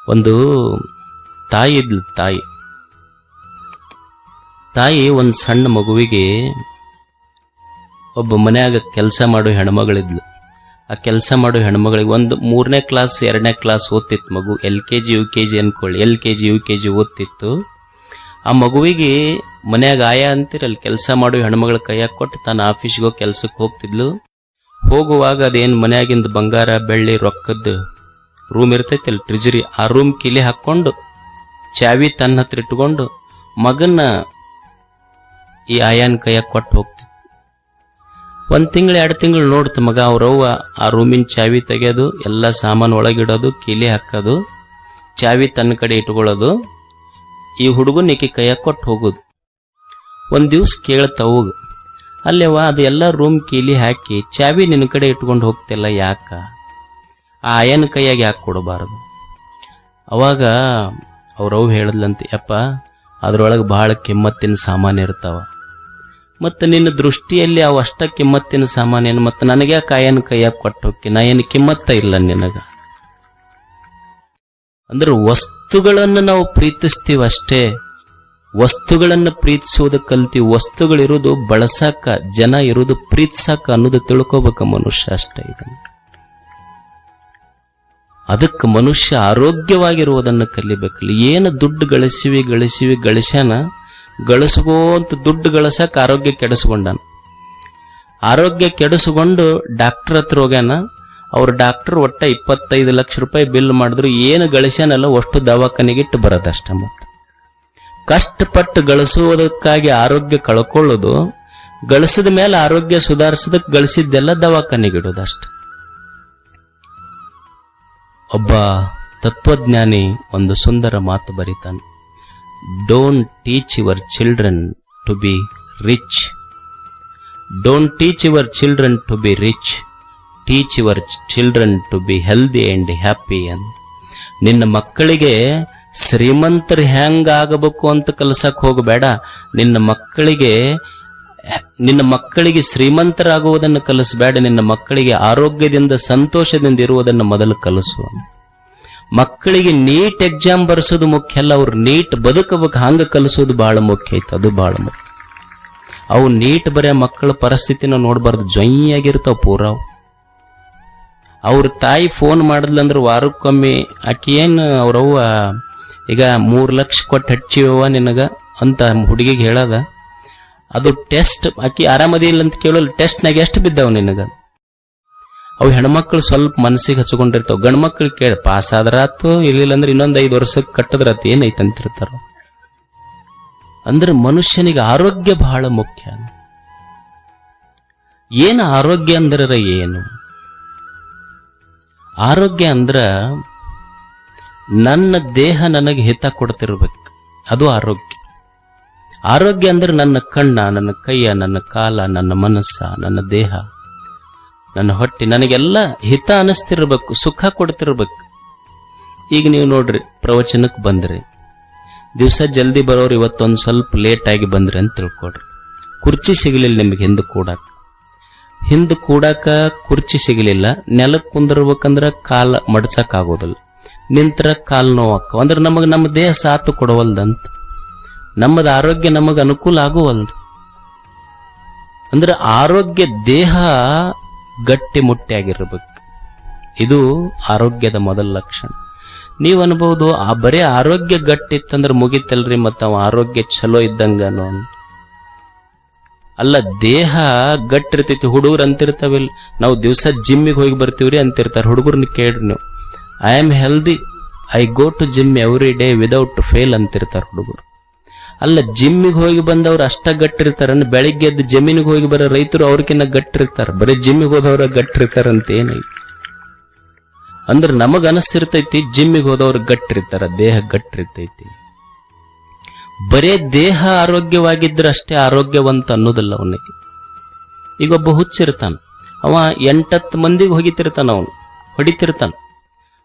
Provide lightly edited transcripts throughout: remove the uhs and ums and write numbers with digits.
ಒಂದು ತಾಯಿ ಇದ್ಲು. ತಾಯಿ ಒಂದು ಸಣ್ಣ ಮಗುವಿಗೆ ಒಬ್ಬ ಮನ್ಯಾಗ ಕೆಲಸ ಮಾಡೋ ಹೆಣ್ಮಗಳಿದ್ಲು. ಆ ಕೆಲಸ ಮಾಡೋ ಹೆಣ್ಮಗಳಿಗೆ ಒಂದು 3ನೇ ಕ್ಲಾಸ್ 2ನೇ ಕ್ಲಾಸ್ ಓದ್ತಿತ್ತು ಮಗು. LKG UKG ಅನ್ಕೊಳ್ಳಿ, LKG UKG ಓದ್ತಿತ್ತು. ಆ ಮಗುವಿಗೆ ಮನ್ಯಾಗ ಆಯಾ ಅಂತಿರಲ್ಲ, ಕೆಲಸ ಮಾಡೋ ಹೆಣ್ಮಗಳ ಕೈಯಾಗ ಕೊಟ್ಟು ತಾನು ಆಫೀಸ್ಗೆ ಹೋಗಿ ಕೆಲ್ಸಕ್ಕೆ ಹೋಗ್ತಿದ್ಲು. ಹೋಗುವಾಗ ಅದೇನು ಮನ್ಯಾಗಿಂದ ಬಂಗಾರ ಬೆಳ್ಳಿ ರೊಕ್ಕದ ರೂಮ್ ಇರ್ತೈತಲ್ಲ, ಟ್ರಿಜರಿ, ಆ ರೂಮ್ ಕಿಲಿ ಹಾಕೊಂಡು ಚಾವಿ ತನ್ನ ಹತ್ರ ಇಟ್ಕೊಂಡು ಮಗನ್ನ ಈ ಆಯಾನ್ ಕೈಯಾಗ ಕೊಟ್ಟು ಹೋಗ್ತಿತ್ತು. 1 ತಿಂಗಳು 2 ತಿಂಗಳು ನೋಡ್ತು ಮಗ. ಅವ್ರವ್ವ ಆ ರೂಮಿನ ಚಾವಿ ತೆಗೆಯೋದು, ಎಲ್ಲ ಸಾಮಾನು ಒಳಗಿಡೋದು, ಕೀಲಿ ಹಾಕೋದು, ಚಾವಿ ತನ್ನ ಕಡೆ ಇಟ್ಕೊಳ್ಳೋದು, ಈ ಹುಡುಗನ ಈಕೆ ಕೈಯಾಗ ಕೊಟ್ಟು ಹೋಗೋದು. ಒಂದ್ ದಿವ್ಸ ಕೇಳ್ತವಾಗ, ಅಲ್ಲೇವ ಅದು ಎಲ್ಲ ರೂಮ್ ಕೀಲಿ ಹಾಕಿ ಚಾವಿ ನಿನ್ನ ಕಡೆ ಇಟ್ಕೊಂಡು ಹೋಗ್ತಿಲ್ಲ, ಯಾಕ? ಆ ಆಯನ ಕೈಯಾಗ ಯಾಕೆ ಕೊಡಬಾರದು? ಅವಾಗ ಅವ್ರವ್ ಹೇಳದ್ಲಂತೆ, ಯಪ್ಪ ಅದ್ರೊಳಗೆ ಬಹಳ ಕಿಮ್ಮತ್ತಿನ ಸಾಮಾನು ಇರ್ತಾವ, ಮತ್ತು ನಿನ್ನ ದೃಷ್ಟಿಯಲ್ಲಿ ಅವು ಅಷ್ಟ ಕಿಮ್ಮತ್ತಿನ ಸಾಮಾನೇನು, ಮತ್ತು ನನಗೆ ಆಯನ ಕೈಯಾಗ ಕೊಟ್ಟು ಹೋಗಿ, ನಾ ಏನು ಕಿಮ್ಮತ್ತ ಇಲ್ಲ ನಿನಗ? ಅಂದ್ರೆ ವಸ್ತುಗಳನ್ನು ನಾವು ಪ್ರೀತಿಸ್ತೀವಿ ಅಷ್ಟೇ, ವಸ್ತುಗಳನ್ನು ಪ್ರೀತಿಸುವುದು ಕಲ್ತೀವಿ. ವಸ್ತುಗಳಿರೋದು ಬಳಸಾಕ, ಜನ ಇರೋದು ಪ್ರೀತಿಸಾಕ ಅನ್ನೋದು ತಿಳ್ಕೋಬೇಕ ಮನುಷ್ಯ ಅಷ್ಟೇ. ಇದನ್ನು ಅದಕ್ಕೆ ಮನುಷ್ಯ ಆರೋಗ್ಯವಾಗಿರುವುದನ್ನು ಕಲಿಬೇಕಲ್ಲ. ಏನು ದುಡ್ಡು ಗಳಿಸ್ಯಾನ, ಗಳಿಸ್ಕೋಂತ ದುಡ್ಡು ಗಳಿಸಕ್ ಆರೋಗ್ಯ ಕೆಡಿಸ್ಕೊಂಡಾನ. ಆರೋಗ್ಯ ಕೆಡಿಸ್ಕೊಂಡು ಡಾಕ್ಟರ್ ಹತ್ರ ಹೋಗ್ಯಾನ. ಅವ್ರ ಡಾಕ್ಟರ್ ಒಟ್ಟ 25 ಲಕ್ಷ ರೂಪಾಯಿ ಬಿಲ್ ಮಾಡಿದ್ರು, ಏನು ಗಳಿಸ್ಯಾನಲ್ಲ ಅಷ್ಟು ದವಾಖಾನೆಗಿಟ್ಟು ಬರೋದಷ್ಟ. ಮತ್ತೆ ಕಷ್ಟಪಟ್ಟು ಗಳಿಸುವುದಕ್ಕಾಗಿ ಆರೋಗ್ಯ ಕಳ್ಕೊಳ್ಳೋದು, ಗಳಿಸಿದ ಮೇಲೆ ಆರೋಗ್ಯ ಸುಧಾರಿಸೋದಕ್ಕೆ ಗಳಿಸಿದ್ದೆಲ್ಲ ದವಾಖಾನೆಗಿಡೋದಷ್ಟ. ಒಬ್ಬ ತತ್ವಜ್ಞಾನಿ ಒಂದು ಸುಂದರ ಮಾತು ಬರೀತಾನೆ, don't teach your children to be rich, don't teach your children to be rich, teach your children to be healthy and happy ಅಂತ. ನಿನ್ನ ಮಕ್ಕಳಿಗೆ ಶ್ರೀಮಂತರು ಹೆಂಗಾಗಬೇಕು ಅಂತ ಕಲ್ಸಕ್ ಹೋಗಬೇಡ, ನಿನ್ನ ಮಕ್ಕಳಿಗೆ ಶ್ರೀಮಂತರಾಗುವುದನ್ನು ಕಲಿಸಬೇಡ, ನಿನ್ನ ಮಕ್ಕಳಿಗೆ ಆರೋಗ್ಯದಿಂದ ಸಂತೋಷದಿಂದ ಇರುವುದನ್ನು ಮೊದಲು ಕಲಿಸು. ಮಕ್ಕಳಿಗೆ ನೀಟ್ ಎಕ್ಸಾಮ್ ಬರ್ಸೋದು ಮುಖ್ಯ ಅಲ್ಲ, ಅವ್ರು ನೀಟ್ ಬದುಕಬೇಕು ಹಂಗ ಕಲಿಸೋದು ಬಹಳ ಮುಖ್ಯ ಐತೆ. ಅದು ಬಹಳ ಮುಖ್ಯ. ಅವು ನೀಟ್ ಬರೆಯ ಮಕ್ಕಳ ಪರಿಸ್ಥಿತಿನ ನೋಡ್ಬಾರ್ದು, ಜೊಯ್ಯಾಗಿರ್ತಾವ ಪೂರ. ಅವ್ರ ತಾಯಿ ಫೋನ್ ಮಾಡಿದ್ಲಂದ್ರೆ ವಾರಕ್ಕೊಮ್ಮೆ ಆಕಿ ಏನು ಅವ್ರವ್ವ ಈಗ 3 ಲಕ್ಷ ಕೊಟ್ಟು ಹಚ್ಚಿವ ನಿನಗ ಅಂತ ಹುಡುಗಿಗೆ ಹೇಳದ, ಅದು ಟೆಸ್ಟ್ ಆಕಿ ಆರಾಮದಿಲ್ಲ ಅಂತ ಕೇಳಲ್ಲ, ಟೆಸ್ಟ್ನಾಗ ಎಷ್ಟು ಬಿದ್ದಾವ ನಿನಗ? ಅವು ಹೆಣ್ಮಕ್ಳು ಸ್ವಲ್ಪ ಮನಸ್ಸಿಗೆ ಹಚ್ಕೊಂಡಿರ್ತಾವ. ಗಂಡು ಮಕ್ಳು ಕೇಳಿ ಪಾಸ್ ಆದ್ರಾತು, ಇರ್ಲಿಲ್ಲ ಅಂದ್ರೆ ಇನ್ನೊಂದು 5 ವರ್ಷಕ್ಕೆ ಕಟ್ಟದ್ರಾತು, ಏನೈತಂತಿರ್ತಾರ. ಅಂದ್ರೆ ಮನುಷ್ಯನಿಗೆ ಆರೋಗ್ಯ ಬಹಳ ಮುಖ್ಯ. ಏನು ಆರೋಗ್ಯ ಅಂದ್ರೆ ಏನು? ಆರೋಗ್ಯ ಅಂದ್ರ ನನ್ನ ದೇಹ ನನಗೆ ಹಿತ ಕೊಡ್ತಿರ್ಬೇಕು, ಅದು ಆರೋಗ್ಯ. ಆರೋಗ್ಯ ಅಂದ್ರೆ ನನ್ನ ಕಣ್ಣ, ನನ್ನ ಕೈಯ, ನನ್ನ ಕಾಲ, ನನ್ನ ಮನಸ್ಸ, ನನ್ನ ದೇಹ, ನನ್ನ ಹೊಟ್ಟೆ ನನಗೆಲ್ಲ ಹಿತ ಅನಿಸ್ತಿರ್ಬೇಕು, ಸುಖ ಕೊಡ್ತಿರ್ಬೇಕು. ಈಗ ನೀವು ನೋಡ್ರಿ, ಪ್ರವಚನಕ್ಕೆ ಬಂದ್ರಿ, ದಿವಸ ಜಲ್ದಿ ಬರೋರು ಇವತ್ತೊಂದು ಸ್ವಲ್ಪ ಲೇಟ್ ಆಗಿ ಬಂದ್ರಿ ಅಂತ ತಿಳ್ಕೊಡ್ರಿ. ಕುರ್ಚಿ ಸಿಗಲಿಲ್ಲ ನಿಮಗೆ ಹಿಂದೆ ಕೂಡಾಕ ಕುರ್ಚಿ ಸಿಗಲಿಲ್ಲ, ನೆಲಕ್ಕೆ ಕುಂದಿರ್ಬೇಕಂದ್ರ ಕಾಲ ಮಡ್ಸಕ್ ಆಗೋದಿಲ್ಲ, ನಿಂತರ ಕಾಲ್ ನೋವಾಕ. ಅಂದ್ರೆ ನಮಗ್ ನಮ್ಮ ದೇಹ ಸಾತು ಕೊಡವಲ್ದಂತ, ನಮ್ಮದ ಆರೋಗ್ಯ ನಮಗ ಅನುಕೂಲ ಆಗುವಲ್ದು. ಅಂದ್ರೆ ಆರೋಗ್ಯ ದೇಹ ಗಟ್ಟಿ ಮುಟ್ಟಿಯಾಗಿರ್ಬೇಕು, ಇದು ಆರೋಗ್ಯದ ಮೊದಲ ಲಕ್ಷಣ. ನೀವ್ ಅನ್ಬಹುದು ಬರೇ ಆರೋಗ್ಯ ಗಟ್ಟಿ ಇತ್ತಂದ್ರೆ ಮುಗಿತಲ್ರಿ, ಮತ್ತ ಅವ ಆರೋಗ್ಯ ಚಲೋ ಇದ್ದಂಗನು ಅಲ್ಲ. ದೇಹ ಗಟ್ಟಿರ್ತೈತಿ. ಹುಡುಗರು ಅಂತಿರ್ತಾವಿಲ್ಲ, ನಾವು ದಿವಸ ಜಿಮ್ಮಿಗೆ ಹೋಗಿ ಬರ್ತೀವ್ರಿ ಅಂತಿರ್ತಾರೆ. ಹುಡುಗರ್ನ ಕೇಳ್ರಿ ನೀವು, I am healthy, I go to gym every day without fail ಅಂತಿರ್ತಾರೆ ಹುಡುಗರು. ಅಲ್ಲ, ಜಿಮ್ಮಿಗೆ ಹೋಗಿ ಬಂದವ್ರು ಅಷ್ಟ ಗಟ್ಟಿರ್ತಾರ, ಬೆಳಿಗ್ಗೆ ಎದ್ದು ಜಮೀನಿಗೆ ಹೋಗಿ ಬರೋ ರೈತರು ಅವ್ರಕಿನ್ನ ಗಟ್ಟಿರ್ತಾರ, ಬರೀ ಜಿಮ್ಮಿಗೆ ಹೋದವ್ರ ಗಟ್ಟಿರ್ತಾರಂತ ಏನೈತಿ. ಅಂದ್ರೆ ನಮಗ ಅನಿಸ್ತಿರ್ತೈತಿ ಜಿಮ್ಮಿಗೆ ಹೋದವ್ರು ಗಟ್ಟಿರ್ತಾರ, ದೇಹ ಗಟ್ಟಿರ್ತೈತಿ. ಬರೇ ದೇಹ ಆರೋಗ್ಯವಾಗಿದ್ರೆ ಅಷ್ಟೇ ಆರೋಗ್ಯವಂತ ಅನ್ನೋದಿಲ್ಲ ಅವನಿಗೆ. ಈಗ ಒಬ್ಬ ಹುಚ್ಚಿರ್ತಾನ, ಅವ 8-10 ಮಂದಿಗೆ ಹೊಡಿತಿರ್ತಾನ.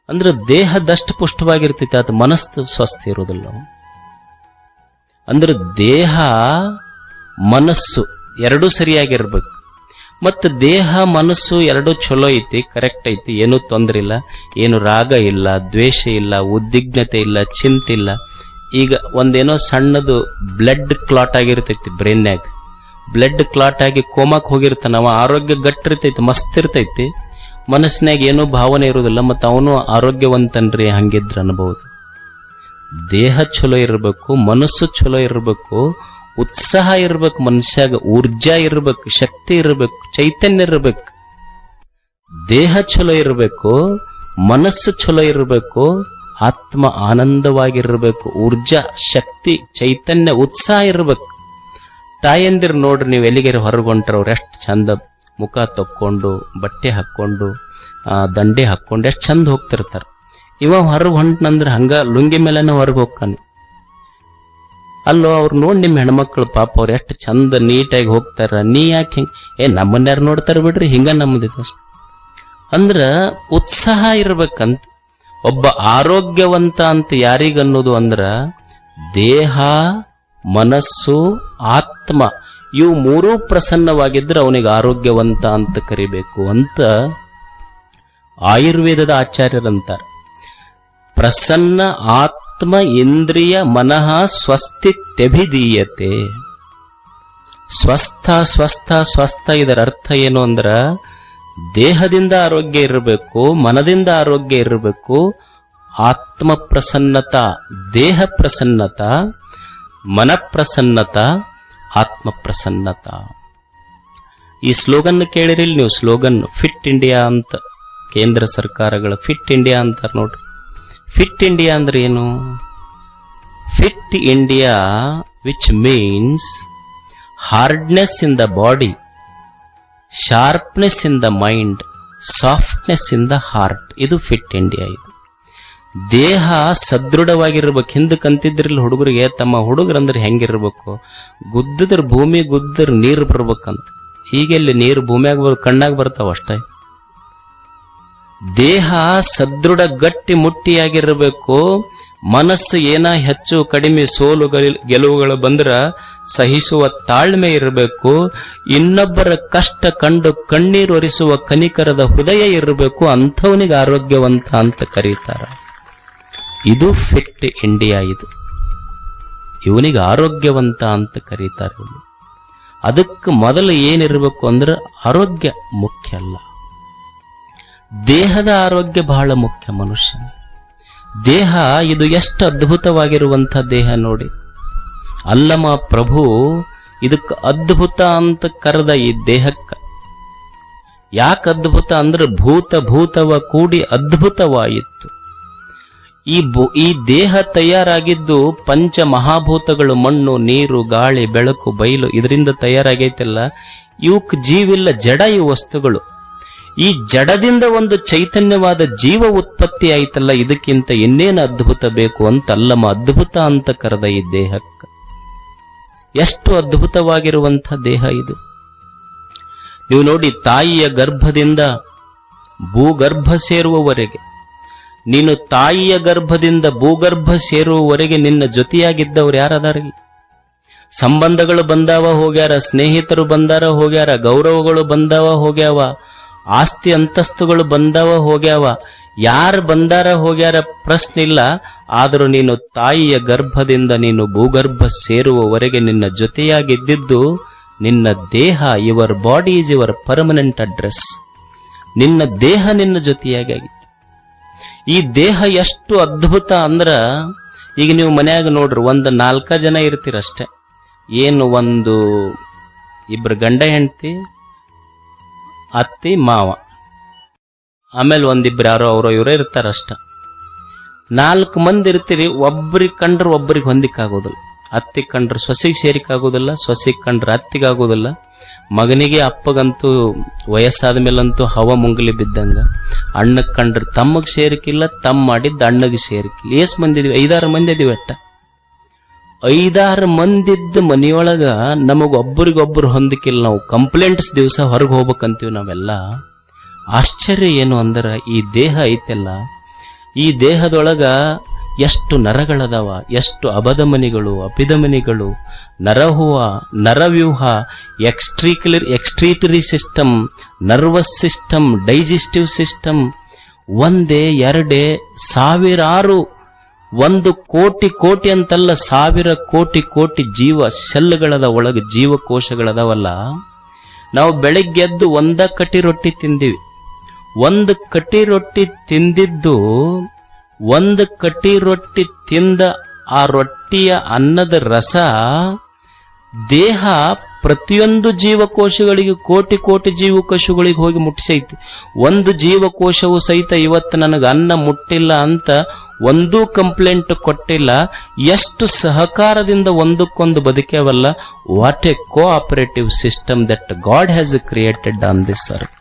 ಅಂದ್ರೆ ದೇಹದಷ್ಟು ಪುಷ್ಟವಾಗಿರ್ತೈತಿ, ಅದು ಮನಸ್ಸು ಸ್ವಸ್ಥ ಇರೋದಿಲ್ಲ. ಅಂದ್ರೆ ದೇಹ ಮನಸ್ಸು ಎರಡೂ ಸರಿಯಾಗಿರ್ಬೇಕು. ಮತ್ತು ದೇಹ ಮನಸ್ಸು ಎರಡೂ ಚಲೋ ಐತಿ, ಕರೆಕ್ಟ್ ಐತಿ, ಏನೂ ತೊಂದ್ರೆ ಇಲ್ಲ, ಏನು ರಾಗ ಇಲ್ಲ, ದ್ವೇಷ ಇಲ್ಲ, ಉದ್ವಿಗ್ನತೆ ಇಲ್ಲ, ಚಿಂತೆ ಇಲ್ಲ. ಈಗ ಒಂದೇನೋ ಸಣ್ಣದು ಬ್ಲಡ್ ಕ್ಲಾಟ್ ಆಗಿರ್ತೈತಿ ಬ್ರೈನ್ಯಾಗ, ಬ್ಲಡ್ ಕ್ಲಾಟ್ ಆಗಿ ಕೋಮಾಕ್ ಹೋಗಿರ್ತಾನ, ಅವ ಆರೋಗ್ಯ ಗಟ್ಟಿರ್ತೈತಿ, ಮಸ್ತ್ ಇರ್ತೈತಿ, ಮನಸ್ಸಿನಾಗ ಏನೂ ಭಾವನೆ ಇರುವುದಿಲ್ಲ, ಮತ್ತು ಅವನು ಆರೋಗ್ಯವಂತನ್ರಿ ಹಂಗಿದ್ರ ಅನ್ಬಹುದು. ದೇಹ ಚಲೋ ಇರಬೇಕು, ಮನಸ್ಸು ಚಲೋ ಇರಬೇಕು, ಉತ್ಸಾಹ ಇರ್ಬೇಕು, ಮನುಷ್ಯಾಗ ಊರ್ಜಾ ಇರ್ಬೇಕು, ಶಕ್ತಿ ಇರಬೇಕು, ಚೈತನ್ಯ ಇರಬೇಕು. ದೇಹ ಚಲೋ ಇರಬೇಕು, ಮನಸ್ಸು ಚಲೋ ಇರಬೇಕು, ಆತ್ಮ ಆನಂದವಾಗಿರ್ಬೇಕು, ಊರ್ಜಾ ಶಕ್ತಿ ಚೈತನ್ಯ ಉತ್ಸಾಹ ಇರ್ಬೇಕು. ತಾಯಂದಿರು ನೋಡ್ರಿ, ನೀವು ಎಲ್ಲಿಗೆರೆ ಹೊರಗೊಂಡ್ರ ಅವ್ರು ಎಷ್ಟು ಚಂದ ಮುಖ ತಕ್ಕೊಂಡು, ಬಟ್ಟೆ ಹಾಕೊಂಡು, ದಂಡೆ ಹಾಕೊಂಡು ಎಷ್ಟು ಚಂದ ಹೋಗ್ತಿರ್ತಾರ. ಇವ ಹೊರಗೆ ಹೊಂಟ್ನಂದ್ರೆ ಹಂಗ ಲುಂಗಿ ಮೇಲೆನ ಹೊರಗೆ ಹೋಗ್ತಾನೆ. ಅಲ್ಲೋ ಅವ್ರು ನೋಡಿ ನಿಮ್ಮ ಹೆಣ್ಮಕ್ಳು ಪಾಪ ಅವ್ರು ಎಷ್ಟು ಚಂದ ನೀಟಾಗಿ ಹೋಗ್ತಾರ, ನೀ ಯಾಕೆ ಹಿಂಗ ನಮ್ಮನ್ಯಾರು ನೋಡ್ತಾರ ಬಿಡ್ರಿ, ಹಿಂಗ ನಮ್ಮದಿತ್ತು ಅಷ್ಟ. ಅಂದ್ರ ಉತ್ಸಾಹ ಇರ್ಬೇಕಂತ. ಒಬ್ಬ ಆರೋಗ್ಯವಂತ ಅಂತ ಯಾರಿಗನ್ನೋದು ಅಂದ್ರ ದೇಹ, ಮನಸ್ಸು, ಆತ್ಮ ಇವು ಮೂರೂ ಪ್ರಸನ್ನವಾಗಿದ್ರೆ ಅವನಿಗೆ ಆರೋಗ್ಯವಂತ ಅಂತ ಕರಿಬೇಕು ಅಂತ ಆಯುರ್ವೇದದ ಆಚಾರ್ಯರಂತಾರೆ. ಪ್ರಸನ್ನ ಆತ್ಮ ಇಂದ್ರಿಯ ಮನಃ ಸ್ವಸ್ತಿತ್ಯಭಿಧೀಯತೆ. ಸ್ವಸ್ಥ ಸ್ವಸ್ಥ ಸ್ವಸ್ಥ ಇದರ ಅರ್ಥ ಏನು ಅಂದ್ರ ದೇಹದಿಂದ ಆರೋಗ್ಯ ಇರಬೇಕು, ಮನದಿಂದ ಆರೋಗ್ಯ ಇರಬೇಕು. ಆತ್ಮ ಪ್ರಸನ್ನತ, ದೇಹ ಪ್ರಸನ್ನತ, ಮನ ಪ್ರಸನ್ನತ, ಆತ್ಮ ಪ್ರಸನ್ನತ. ಈ ಸ್ಲೋಗನ್ ಕೇಳಿರಿಲ್ ನೀವು, ಸ್ಲೋಗನ್ ಫಿಟ್ ಇಂಡಿಯಾ ಅಂತ, ಕೇಂದ್ರ ಸರ್ಕಾರಗಳ ಫಿಟ್ ಇಂಡಿಯಾ ಅಂತಾರ ನೋಡ್ರಿ. ಫಿಟ್ ಇಂಡಿಯಾ ಅಂದ್ರೆ ಏನು? Fit India which means hardness in the body, sharpness in the mind, softness in the heart. ಇದು ಫಿಟ್ ಇಂಡಿಯಾ. ಇದು ದೇಹ ಸದೃಢವಾಗಿರ್ಬೇಕು. ಹಿಂದಕ್ಕೆ ಅಂತಿದ್ರಿಲ್ಲ ಹುಡುಗರಿಗೆ, ತಮ್ಮ ಹುಡುಗರಂದ್ರೆ ಹೆಂಗಿರ್ಬೇಕು, ಗುದ್ದಿದ್ರ ಭೂಮಿ ಗುದ್ದಿದ್ರ ನೀರು ಬರ್ಬೇಕಂತ. ಈಗೆಲ್ಲಿ ನೀರು ಭೂಮಿಯಾಗ ಕಣ್ಣಾಗ ಬರ್ತಾವ ಅಷ್ಟೇ. ದೇಹ ಸದೃಢ ಗಟ್ಟಿ ಮುಟ್ಟಿಯಾಗಿರ್ಬೇಕು. ಮನಸ್ಸು ಏನ ಹೆಚ್ಚು ಕಡಿಮೆ ಸೋಲು ಗೆಲುವುಗಳು ಬಂದ್ರ ಸಹಿಸುವ ತಾಳ್ಮೆ ಇರಬೇಕು. ಇನ್ನೊಬ್ಬರ ಕಷ್ಟ ಕಂಡು ಕಣ್ಣೀರು ಒರೆಸುವ ಕನಿಕರದ ಹೃದಯ ಇರಬೇಕು. ಅಂಥವನಿಗೆ ಆರೋಗ್ಯವಂತ ಅಂತ ಕರೀತಾರ. ಇದು ಫಿಟ್ ಇಂಡಿಯಾ. ಇದು ಇವನಿಗೆ ಆರೋಗ್ಯವಂತ ಅಂತ ಕರೀತಾರೆ. ಅದಕ್ಕೆ ಮೊದಲು ಏನಿರಬೇಕು ಅಂದ್ರೆ ಆರೋಗ್ಯ ಮುಖ್ಯ ಅಲ್ಲ, ದೇಹದ ಆರೋಗ್ಯ ಬಹಳ ಮುಖ್ಯ. ಮನುಷ್ಯ ದೇಹ ಇದು ಎಷ್ಟು ಅದ್ಭುತವಾಗಿರುವಂಥ ದೇಹ ನೋಡಿ. ಅಲ್ಲಮ ಪ್ರಭು ಇದಕ್ಕೆ ಅದ್ಭುತ ಅಂತ ಕರೆದ ಈ ದೇಹಕ್ಕ. ಯಾಕೆ ಅದ್ಭುತ ಅಂದ್ರೆ ಭೂತವ ಕೂಡಿ ಅದ್ಭುತವಾಯಿತು. ಈ ದೇಹ ತಯಾರಾಗಿದ್ದು ಪಂಚ ಮಹಾಭೂತಗಳು, ಮಣ್ಣು, ನೀರು, ಗಾಳಿ, ಬೆಳಕು, ಬಯಲು, ಇದರಿಂದ ತಯಾರಾಗೈತಲ್ಲ. ಇವಕ್ ಜೀವಿಲ್ಲ, ಜಡ ಇವು ವಸ್ತುಗಳು. ಈ ಜಡದಿಂದ ಒಂದು ಚೈತನ್ಯವಾದ ಜೀವ ಉತ್ಪತ್ತಿ ಆಯ್ತಲ್ಲ, ಇದಕ್ಕಿಂತ ಇನ್ನೇನು ಅದ್ಭುತ ಬೇಕು ಅಂತ ಅಲ್ಲಮ ಅದ್ಭುತ ಅಂತ ಕರೆದ ಈ ದೇಹಕ್ಕೆ. ಎಷ್ಟು ಅದ್ಭುತವಾಗಿರುವಂಥ ದೇಹ ಇದು. ನೀವು ನೋಡಿ, ತಾಯಿಯ ಗರ್ಭದಿಂದ ಭೂಗರ್ಭ ಸೇರುವವರೆಗೆ, ನೀನು ತಾಯಿಯ ಗರ್ಭದಿಂದ ಭೂಗರ್ಭ ಸೇರುವವರೆಗೆ ನಿನ್ನ ಜೊತೆಯಾಗಿದ್ದವ್ರು ಯಾರದಾರಿಲ್ಲ. ಸಂಬಂಧಗಳು ಬಂದಾವ ಹೋಗ್ಯಾರ, ಸ್ನೇಹಿತರು ಬಂದಾರ ಹೋಗ್ಯಾರ, ಗೌರವಗಳು ಬಂದಾವ ಹೋಗ್ಯಾವ, ಆಸ್ತಿ ಅಂತಸ್ತುಗಳು ಬಂದಾವ ಹೋಗ್ಯಾವ. ಯಾರು ಬಂದಾರ ಹೋಗ್ಯಾರ ಪ್ರಶ್ನೆ ಇಲ್ಲ. ಆದರೂ ನೀನು ತಾಯಿಯ ಗರ್ಭದಿಂದ ನೀನು ಭೂಗರ್ಭ ಸೇರುವವರೆಗೆ ನಿನ್ನ ಜೊತೆಯಾಗಿದ್ದಿದ್ದು ನಿನ್ನ ದೇಹ. Your body is your permanent address. ನಿನ್ನ ದೇಹ ನಿನ್ನ ಜೊತೆಯಾಗಿ ಆಗಿತ್ತು. ಈ ದೇಹ ಎಷ್ಟು ಅದ್ಭುತ ಅಂದ್ರ, ಈಗ ನೀವು ಮನ್ಯಾಗ ನೋಡ್ರಿ, ಒಂದು 4 ಜನ ಇರ್ತೀರಷ್ಟೆ. ಏನು, ಒಂದು ಇಬ್ರು ಗಂಡ ಹೆಂಡತಿ, ಅತ್ತಿ ಮಾವ, ಆಮೇಲೆ ಒಂದಿಬ್ರು ಯಾರೋ ಅವರೋ ಇವರೇ ಇರ್ತಾರಷ್ಟ. 4 ಮಂದಿ ಇರ್ತೀರಿ. ಒಬ್ಬರಿಗೆ ಕಂಡ್ರೆ ಒಬ್ಬರಿಗೆ ಹೊಂದಿಕ್ಕಾಗೋದಿಲ್ಲ. ಅತ್ತಿ ಕಂಡ್ರೆ ಸೊಸೆಗೆ ಸೇರಿಕಾಗೋದಿಲ್ಲ, ಸೊಸೆಗೆ ಕಂಡ್ರೆ ಅತ್ತಿಗಾಗೋದಿಲ್ಲ. ಮಗನಿಗೆ ಅಪ್ಪಗಂತೂ ವಯಸ್ಸಾದ ಮೇಲಂತೂ ಹವ ಮುಂಗಲಿ ಬಿದ್ದಂಗ. ಅಣ್ಣಗೆ ಕಂಡ್ರೆ ತಮ್ಮಗ್ ಸೇರಿಕಿಲ್ಲ, ತಮ್ಮ ಮಾಡಿದ್ದ ಅಣ್ಣಗೆ ಸೇರಿಕಿಲ್ಲ. ಎಷ್ಟ್ ಮಂದಿ ಇದೀವಿ? 5-6 ಮಂದಿ ಇದೀವಿ ಅಟ್ಟ. 5-6 ಮಂದಿದ್ದ ಮನೆಯೊಳಗ ನಮಗೊಬ್ಬರಿಗೊಬ್ಬರು ಹೊಂದಿಕಿಲ್ಲ. ನಾವು ಕಂಪ್ಲೇಂಟ್ಸ್ ದಿವಸ ಹೊರಗೆ ಹೋಗ್ಬೇಕಂತೀವಿ ನಾವೆಲ್ಲ. ಆಶ್ಚರ್ಯ ಏನು ಅಂದ್ರೆ, ಈ ದೇಹ ಐತೆಲ್ಲ, ಈ ದೇಹದೊಳಗ ಎಷ್ಟು ನರಗಳದಾವ, ಎಷ್ಟು ಅಬಧಮನಿಗಳು, ಅಪಿಧಮನಿಗಳು, ನರಹುವ, ನರವ್ಯೂಹ, excretory system, nervous system, digestive system, ಒಂದೇ ಎರಡೇ ಸಾವಿರಾರು, 1 ಕೋಟಿ ಕೋಟಿ ಅಂತಲ್ಲ, 1000 ಕೋಟಿ ಕೋಟಿ ಜೀವ ಸೆಲ್ಗಳದ ಒಳಗೆ ಜೀವಕೋಶಗಳದಾವಲ್ಲ. ನಾವು ಬೆಳಗ್ಗೆದ್ದು 1 ಕಟಿ ರೊಟ್ಟಿ ತಿಂದಿವಿ. 1 ಕಟಿ ರೊಟ್ಟಿ ತಿಂದಿದ್ದು, 1 ಕಟಿ ರೊಟ್ಟಿ ತಿಂದ ಆ ರೊಟ್ಟಿಯ ಅನ್ನದ ರಸ ದೇಹ ಪ್ರತಿಯೊಂದು ಜೀವಕೋಶಗಳಿಗೆ, ಕೋಟಿ ಕೋಟಿ ಜೀವಕೋಶಗಳಿಗೆ ಹೋಗಿ ಮುಟ್ಟಿಸೈತಿ. 1 ಜೀವಕೋಶವು ಸಹಿತ ಇವತ್ತು ನನಗೆ ಅನ್ನ ಮುಟ್ಟಿಲ್ಲ ಅಂತ ಒಂದೂ ಕಂಪ್ಲೇಂಟ್ ಕೊಟ್ಟಿಲ್ಲ. ಎಷ್ಟು ಸಹಕಾರದಿಂದ ಒಂದಕ್ಕೊಂದು ಬದುಕೇವಲ್ಲ. What a cooperative system that God has created on this earth.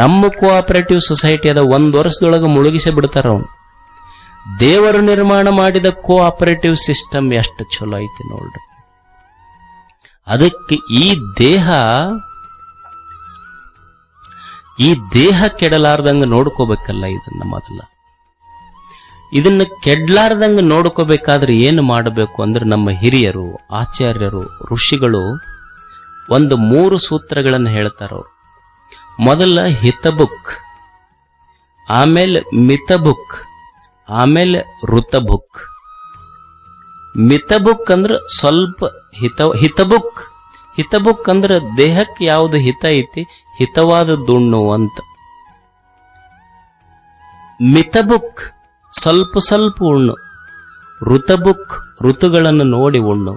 ನಮ್ಮ ಕೋಆಪರೇಟಿವ್ ಸೊಸೈಟಿ ಅದ 1 ವರ್ಷದೊಳಗೆ ಮುಳುಗಿಸಿ ಬಿಡ್ತಾರ ಅವನು. ದೇವರು ನಿರ್ಮಾಣ ಮಾಡಿದ ಕೋಆಪರೇಟಿವ್ ಸಿಸ್ಟಮ್ ಎಷ್ಟು ಚಲೋ ಐತಿ ನೋಡ್ರಿ. ಅದಕ್ಕೆ ಈ ದೇಹ ಕೆಡಲಾರ್ದಂಗ ನೋಡ್ಕೋಬೇಕಲ್ಲ. ಇದನ್ನ ಮೊದಲ ಇದನ್ನ ಕೆಡ್ಲಾರ್ದಂಗ ನೋಡ್ಕೋಬೇಕಾದ್ರೆ ಏನು ಮಾಡಬೇಕು ಅಂದ್ರೆ, ನಮ್ಮ ಹಿರಿಯರು, ಆಚಾರ್ಯರು, ಋಷಿಗಳು 3 ಸೂತ್ರಗಳನ್ನು ಹೇಳ್ತಾರವ್ರು. ಮೊದಲ ಹಿತಬುಕ್, ಆಮೇಲೆ ಮಿತಬುಕ್, ಆಮೇಲೆ ಋತಬುಕ್. ಮಿತಬುಕ್ ಅಂದ್ರೆ ಸ್ವಲ್ಪ ಹಿತಬುಕ್ ಅಂದ್ರೆ ದೇಹಕ್ಕೆ ಯಾವುದು ಹಿತ ಐತಿ, ಹಿತವಾದದ್ದುಣ್ಣು ಅಂತ. ಮಿತಬುಕ್ ಸ್ವಲ್ಪ ಸ್ವಲ್ಪ ಉಣ್ಣು. ಋತಬುಕ್ ಋತುಗಳನ್ನು ನೋಡಿ ಉಣ್ಣು.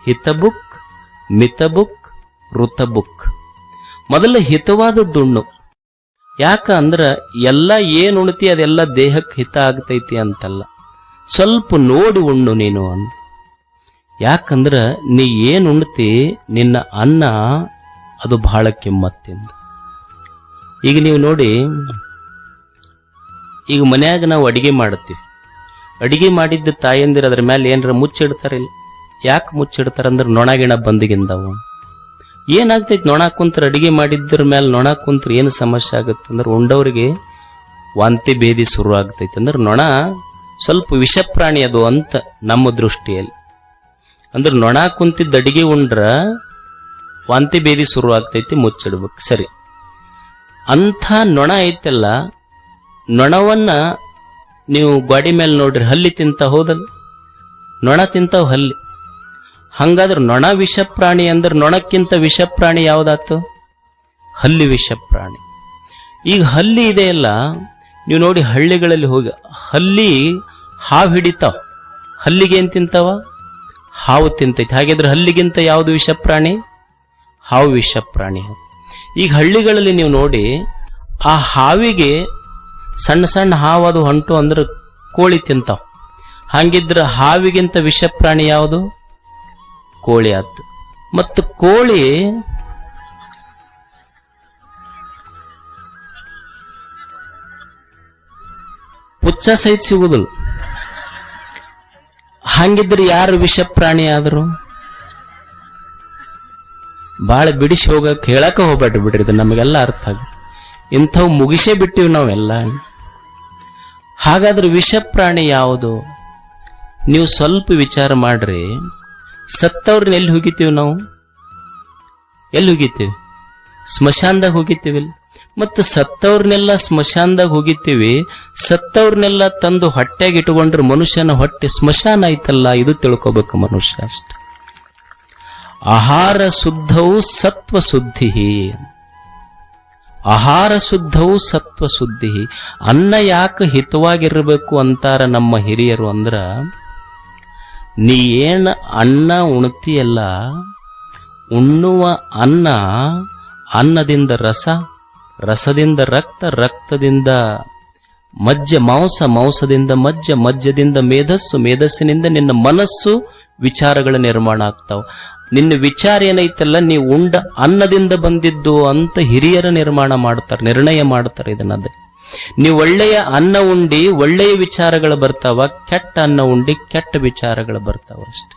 ಹಿತಬುಕ್, ಮಿತಬುಕ್, ಋತಬುಕ್. ಮೊದಲ ಹಿತವಾದದ್ದುಣ್ಣು. ಯಾಕ ಅಂದ್ರ ಎಲ್ಲ ಏನು ಉಣ್ತಿ ಅದೆಲ್ಲ ದೇಹಕ್ಕೆ ಹಿತ ಆಗ್ತೈತಿ ಅಂತಲ್ಲ, ಸ್ವಲ್ಪ ನೋಡಿ ಉಣ್ಣು ನೀನು ಅಂತ. ಯಾಕಂದ್ರ ನೀ ಏನು ಉಣ್ತಿ, ನಿನ್ನ ಅನ್ನ ಅದು ಬಹಳ ಕಿಮ್ಮತ್ತಿಂದ. ಈಗ ನೀವು ನೋಡಿ, ಈಗ ಮನ್ಯಾಗ ನಾವು ಅಡಿಗೆ ಮಾಡುತ್ತೀವಿ. ಅಡಿಗೆ ಮಾಡಿದ್ದ ತಾಯಂದಿರ ಅದ್ರ ಮೇಲೆ ಏನಾರ ಮುಚ್ಚಿಡ್ತಾರಿಲ್ಲ. ಯಾಕೆ ಮುಚ್ಚಿಡ್ತಾರಂದ್ರೆ ನೊಣಗಿಣ ಬಂದಿಗಿಂದವು. ಏನಾಗ್ತೈತಿ ನೊಣ ಕುಂತ್ರ, ಅಡಿಗೆ ಮಾಡಿದ್ರ ಮೇಲೆ ನೊಣ ಕುಂತ್ರ ಏನು ಸಮಸ್ಯೆ ಆಗುತ್ತೆ ಅಂದ್ರೆ, ಉಂಡವರಿಗೆ ವಾಂತಿ ಭೇದಿ ಶುರು ಆಗ್ತೈತಿ. ಅಂದ್ರೆ ನೊಣ ಸ್ವಲ್ಪ ವಿಷ ಪ್ರಾಣಿ ಅದು ಅಂತ ನಮ್ಮ ದೃಷ್ಟಿಯಲ್ಲಿ. ಅಂದ್ರೆ ನೊಣ ಕುಂತಿದ್ದ ಅಡಿಗೆ ಉಂಡ್ರ ವಾಂತಿ ಭೇದಿ ಶುರು ಆಗ್ತೈತಿ, ಮುಚ್ಚಿಡ್ಬೇಕು. ಸರಿ, ಅಂಥ ನೊಣ ಐತಲ್ಲ, ನೊಣವನ್ನ ನೀವು ಗಾಡಿ ಮೇಲೆ ನೋಡ್ರಿ, ಹಲ್ಲಿ ತಿಂತ ಹೋದಲ್ಲ, ನೊಣ ತಿಂತಾವ್ ಹಲ್ಲಿ. ಹಂಗಾದ್ರೆ ನೊಣ ವಿಷ ಪ್ರಾಣಿ ಅಂದ್ರೆ, ನೊಣಕ್ಕಿಂತ ವಿಷ ಪ್ರಾಣಿ ಯಾವ್ದಾತು? ಹಲ್ಲಿ ವಿಷ ಪ್ರಾಣಿ. ಈಗ ಹಲ್ಲಿ ಇದೆಯಲ್ಲ, ನೀವು ನೋಡಿ ಹಳ್ಳಿಗಳಲ್ಲಿ ಹೋಗಿ ಹಲ್ಲಿ ಹಾವು ಹಿಡಿತಾವ. ಹಲ್ಲಿಗೆ ಏನ್ ತಿಂತಾವ? ಹಾವು ತಿಂತೈತಿ. ಹಾಗಿದ್ರೆ ಹಲ್ಲಿಗಿಂತ ಯಾವುದು ವಿಷ ಪ್ರಾಣಿ? ಹಾವು ವಿಷ ಪ್ರಾಣಿ. ಈಗ ಹಳ್ಳಿಗಳಲ್ಲಿ ನೀವು ನೋಡಿ, ಆ ಹಾವಿಗೆ ಸಣ್ಣ ಸಣ್ಣ ಹಾವು ಅದು ಹೊಂಟು ಅಂದ್ರೆ ಕೋಳಿ ತಿಂತಾವ. ಹಂಗಿದ್ರೆ ಹಾವಿಗಿಂತ ವಿಷ ಪ್ರಾಣಿ ಯಾವುದು? ಕೋಳಿ ಆತು. ಮತ್ತು ಕೋಳಿ ಪುಚ್ಚ ಸಹಿತ ಸಿಗುದಿಲ್ಲ. ಹಂಗಿದ್ರೆ ಯಾರು ವಿಷ ಪ್ರಾಣಿ ಆದ್ರು? ಬಾಳ ಬಿಡಿಸಿ ಹೋಗಕ್ ಹೇಳಕ ಹೋಗ್ಬೇಡ್ರಿ, ಬಿಡ್ರಿ, ಇದು ನಮಗೆಲ್ಲ ಅರ್ಥ ಆಗ. ಇಂಥವು ಮುಗಿಸೇ ಬಿಟ್ಟಿವಿ ನಾವೆಲ್ಲ. ಹಾಗಾದ್ರೆ ವಿಷ ಪ್ರಾಣಿ ಯಾವುದು? ನೀವು ಸ್ವಲ್ಪ ವಿಚಾರ ಮಾಡ್ರಿ. ಸತ್ತವ್ರನ್ನ ಎಲ್ಲಿ ಹೋಗಿತೀವಿ ನಾವು? ಎಲ್ಲಿ ಹೋಗಿತೀವಿ? ಸ್ಮಶಾನದಾಗ ಹೋಗಿತೀವಿಲ್ಲ. ಮತ್ತು ಸತ್ತವ್ರನ್ನೆಲ್ಲ ಸ್ಮಶಾನದಾಗ ಹೋಗಿತೀವಿ. ಸತ್ತವ್ರನ್ನೆಲ್ಲ ತಂದು ಹೊಟ್ಟೆಗೆ ಇಟ್ಟುಕೊಂಡ್ರೆ ಮನುಷ್ಯನ ಹೊಟ್ಟೆ ಸ್ಮಶಾನ ಐತಲ್ಲ, ಇದು ತಿಳ್ಕೊಬೇಕು ಮನುಷ್ಯ ಅಷ್ಟೆ. ಆಹಾರ ಶುದ್ಧವು ಸತ್ವ ಶುದ್ಧಿ. ಆಹಾರ ಶುದ್ಧವು ಸತ್ವ ಶುದ್ಧಿ. ಅನ್ನ ಯಾಕೆ ಹಿತವಾಗಿರ್ಬೇಕು ಅಂತಾರ ನಮ್ಮ ಹಿರಿಯರು ಅಂದ್ರ, ನೀ ಏನ ಅನ್ನ ಉಣ್ತಿಯಲ್ಲ, ಉಣ್ಣುವ ಅನ್ನ, ಅನ್ನದಿಂದ ರಸ, ರಸದಿಂದ ರಕ್ತ, ರಕ್ತದಿಂದ ಮಜ್ಜ ಮಾಂಸ, ಮಾಂಸದಿಂದ ಮಜ್ಜ, ಮಜ್ಜದಿಂದ ಮೇಧಸ್ಸು, ಮೇಧಸ್ಸಿನಿಂದ ನಿನ್ನ ಮನಸ್ಸು, ವಿಚಾರಗಳ ನಿರ್ಮಾಣ ಆಗ್ತಾವ. ನಿನ್ನ ವಿಚಾರ ಏನೈತಲ್ಲ, ನೀವು ಉಂಡ ಅನ್ನದಿಂದ ಬಂದಿದ್ದು ಅಂತ ಹಿರಿಯರ ನಿರ್ಮಾಣ ಮಾಡ್ತಾರೆ, ನಿರ್ಣಯ ಮಾಡ್ತಾರೆ. ಇದನ್ನದ ನೀವು ಒಳ್ಳೆಯ ಅನ್ನ ಉಂಡಿ ಒಳ್ಳೆಯ ವಿಚಾರಗಳು ಬರ್ತಾವ, ಕೆಟ್ಟ ಅನ್ನ ಉಂಡಿ ಕೆಟ್ಟ ವಿಚಾರಗಳು ಬರ್ತಾವ ಅಷ್ಟೆ.